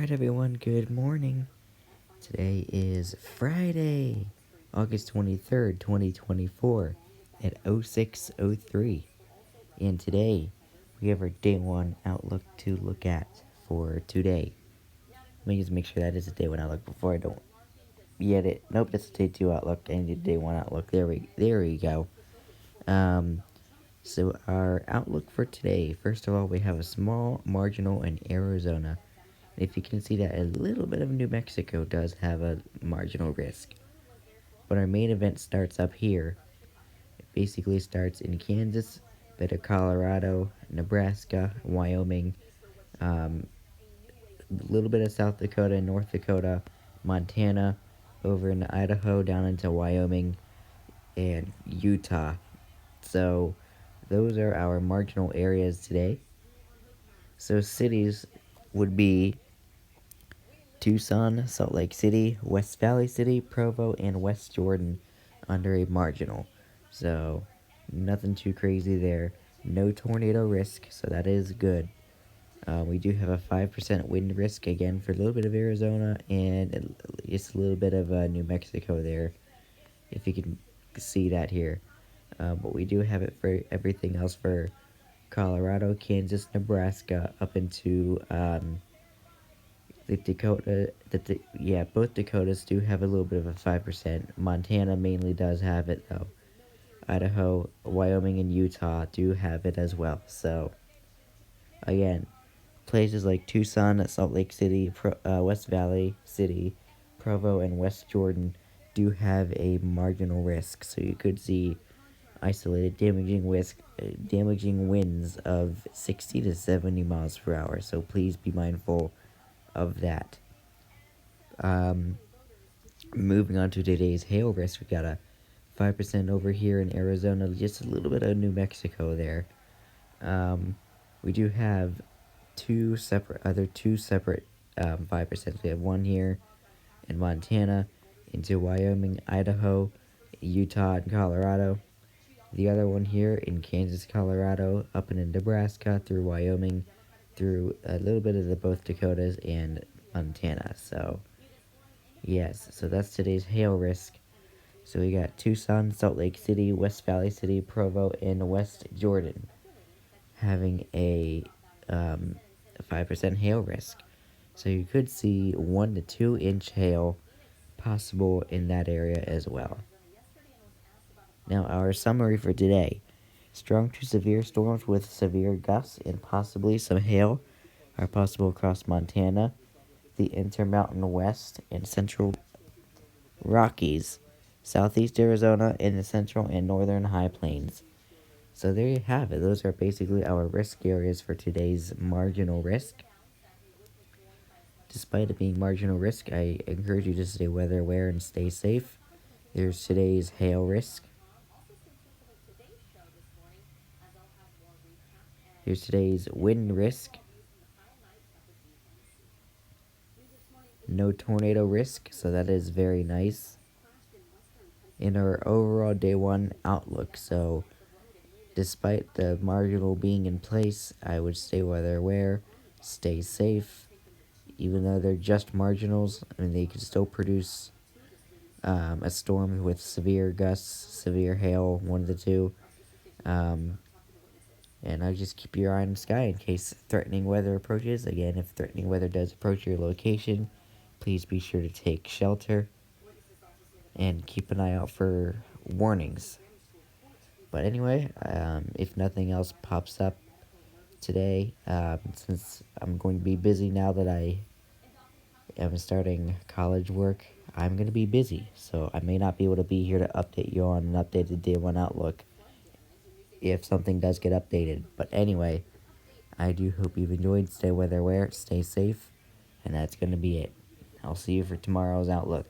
Alright everyone, good morning. Today is Friday, August 23rd, 2024 at 06:03. And today, we have our day one outlook to look at for today. Let me just make sure that is a day one outlook before I don't get it. Nope, that's a day two outlook. I need a day one outlook. There we go. So our outlook for today, first of all, we have a small marginal in Arizona. If you can see that a little bit of New Mexico does have a marginal risk. But our main event starts up here. It basically starts in Kansas, bit of Colorado, Nebraska, Wyoming, a little bit of South Dakota and North Dakota, Montana, over in Idaho, down into Wyoming, and Utah. So those are our marginal areas today. So cities would be Tucson, Salt Lake City, West Valley City, Provo, and West Jordan under a marginal. So nothing too crazy there. No tornado risk, so that is good. We do have a 5% wind risk again for a little bit of Arizona and just a little bit of New Mexico there, if you can see that here. But we do have it for everything else for Colorado, Kansas, Nebraska, up into both Dakotas do have a little bit of a 5%. Montana mainly does have it, though. Idaho, Wyoming, and Utah do have it as well. So, again, places like Tucson, Salt Lake City, West Valley City, Provo, and West Jordan do have a marginal risk. So you could see isolated damaging winds of 60 to 70 miles per hour. So please be mindful of that. Moving on to today's hail risk, we got a 5% over here in Arizona, just a little bit of New Mexico there. We do have two separate 5%. We have one here in Montana, into Wyoming, Idaho, Utah, and Colorado. The other one here in Kansas, Colorado, up in Nebraska, through Wyoming, through a little bit of the both Dakotas and Montana. So, yes, so that's today's hail risk. So we got Tucson, Salt Lake City, West Valley City, Provo, and West Jordan having a 5% hail risk. So you could see 1 to 2 inch hail possible in that area as well. Now our summary for today. Strong to severe storms with severe gusts and possibly some hail are possible across Montana, the Intermountain West, and Central Rockies, Southeast Arizona, and the Central and Northern High Plains. So there you have it. Those are basically our risk areas for today's marginal risk. Despite it being marginal risk, I encourage you to stay weather aware and stay safe. There's today's hail risk. Here's today's wind risk. No tornado risk, so that is very nice. In our overall day one outlook, so despite the marginal being in place, I would stay weather aware, stay safe. Even though they're just marginals, I mean, they could still produce a storm with severe gusts, severe hail, one of the two. And I just keep your eye on the sky in case threatening weather approaches. Again, if threatening weather does approach your location, please be sure to take shelter and keep an eye out for warnings. But anyway, if nothing else pops up today, since I'm going to be busy now that I am starting college work, I'm going to be busy. So I may not be able to be here to update you on an updated day one outlook if something does get updated. But anyway, I do hope you've enjoyed. Stay weather aware, stay safe, and that's going to be it. I'll see you for tomorrow's outlook.